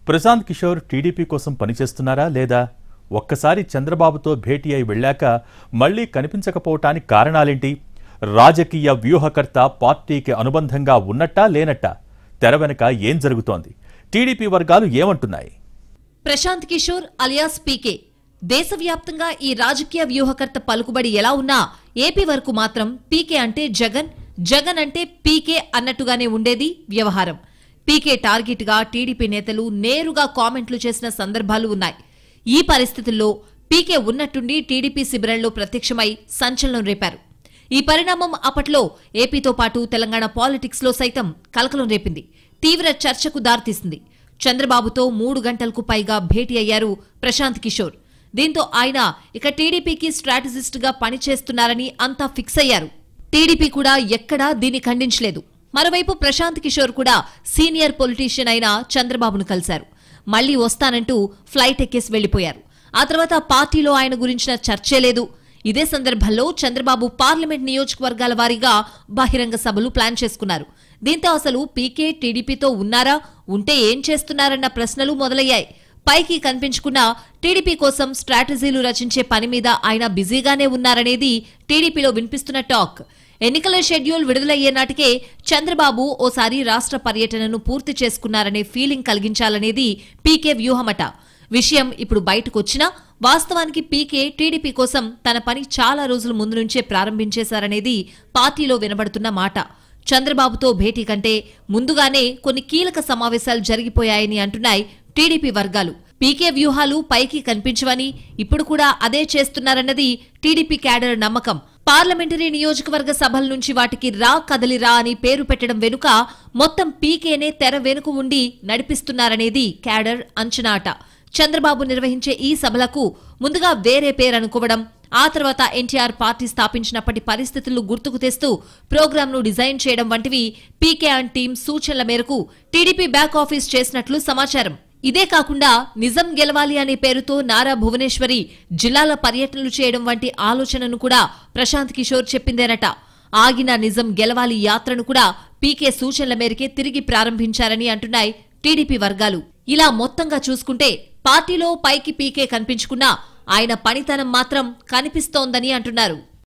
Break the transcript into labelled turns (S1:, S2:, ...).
S1: Prashanth Kishore TDP కోసం పనిచేస్తున్నారా లేదా? ఒక్కసారి చంద్రబాబుతో భేటీ అయి వెళ్ళాక మళ్లీ కనిపించకపోవటానికి కారణాలేంటి? రాజకీయ వ్యూహకర్త పార్టీకి అనుబంధంగా ఉన్నట్టా లేనట్టా? తెర వెనక ఏం జరుగుతోంది? టీడీపీ వర్గాలు ఏమంటున్నాయి?
S2: ప్రశాంత్ కిషోర్ అలియాస్ పీకే దేశవ్యాప్తంగా ఈ రాజకీయ వ్యూహకర్త పలుకుబడి ఎలా ఉన్నా ఏపీ వరకు మాత్రం పీకే అంటే జగన్, జగన్ అంటే పీకే అన్నట్టుగానే ఉండేది వ్యవహారం. పీకే టార్గెట్ గా టీడీపీ నేతలు నేరుగా కామెంట్లు చేసిన సందర్భాలు ఉన్నాయి. ఈ పరిస్థితుల్లో పీకే ఉన్నట్టుండి టీడీపీ శిబిరంలో ప్రత్యక్షమై సంచలనం రేపారు. ఈ పరిణామం అప్పట్లో ఏపీతో పాటు తెలంగాణ పాలిటిక్స్ లో సైతం కలకలం రేపింది. తీవ్ర చర్చకు దారితీసింది. చంద్రబాబుతో 3 గంటలకు పైగా భేటీ అయ్యారు ప్రశాంత్ కిషోర్. దీంతో ఆయన ఇక టీడీపీకి స్ట్రాటజిస్ట్ గా పనిచేస్తున్నారని అంతా ఫిక్స్ అయ్యారు. టీడీపీ కూడా ఎక్కడా దీన్ని ఖండించలేదు. మరోవైపు ప్రశాంత్ కిషోర్ కూడా సీనియర్ పొలిటీషియన్ అయిన చంద్రబాబును కలిశారు. మళ్లీ వస్తానంటూ ఫ్లైట్ ఎక్కేసి వెళ్లిపోయారు. ఆ తర్వాత పార్టీలో ఆయన గురించిన చర్చే లేదు. ఇదే సందర్భంలో చంద్రబాబు పార్లమెంట్ నియోజకవర్గాల వారీగా బహిరంగ సభలు ప్లాన్ చేసుకున్నారు. దీంతో అసలు పీకే టీడీపీతో ఉన్నారా, ఉంటే ఏం చేస్తున్నారన్న ప్రశ్నలు మొదలయ్యాయి. పైకి కనిపించుకున్న టీడీపీ కోసం స్ట్రాటజీలు రచించే పని మీద ఆయన బిజీగానే ఉన్నారనేది టీడీపీలో వినిపిస్తున్న టాక్. ఎన్నికల షెడ్యూల్ విడుదలయ్యే నాటికే చంద్రబాబు ఓసారి రాష్ట్ర పర్యటనను పూర్తి చేసుకున్నారనే ఫీలింగ్ కలిగించాలనేది పీకే వ్యూహమట. విషయం ఇప్పుడు బయటకొచ్చినా వాస్తవానికి పీకే టీడీపీ కోసం తన పని చాలా రోజుల ముందు నుంచే ప్రారంభించేశారనేది పార్టీలో వినబడుతున్న మాట. చంద్రబాబుతో భేటీ కంటే ముందుగానే కొన్ని కీలక సమావేశాలు జరిగిపోయాయని అంటున్నాయి టీడీపీ వర్గాలు. పీకే వ్యూహాలు పైకి కనిపించవని, ఇప్పుడు కూడా అదే చేస్తున్నారన్నది టీడీపీ క్యాడర్ నమ్మకం. పార్లమెంటరీ నియోజకవర్గ సభల నుంచి వాటికి రా కదలి రా అని పేరు పెట్టడం వెనుక మొత్తం పీకేనే తెర వెనుక ఉండి నడిపిస్తున్నారనేది క్యాడర్ అంచనాట. చంద్రబాబు నిర్వహించే ఈ సభలకు ముందుగా వేరే పేరనుకోవడం, ఆ తర్వాత ఎన్టీఆర్ పార్టీ స్థాపించినప్పటి పరిస్థితులు గుర్తుకు తెస్తూ ప్రోగ్రాంను డిజైన్ చేయడం వంటివి పీకే అండ్ టీం సూచనల మేరకు టీడీపీ బ్యాక్ ఆఫీస్ చేసినట్లు సమాచారం. ఇదే కాకుండా నిజం గెలవాలి అనే పేరుతో నారా భువనేశ్వరి జిల్లాల పర్యటనలు చేయడం వంటి ఆలోచనను కూడా ప్రశాంత్ కిషోర్ చెప్పిందేనట. ఆగిన నిజం గెలవాలి యాత్రను కూడా పీకే సూచనల మేరకే తిరిగి ప్రారంభించారని అంటున్నాయి టీడీపీ వర్గాలు. ఇలా మొత్తంగా చూసుకుంటే పార్టీలో పైకి పీకే కనిపించుకున్నా ఆయన పనితనం మాత్రం కనిపిస్తోందని అంటున్నారు.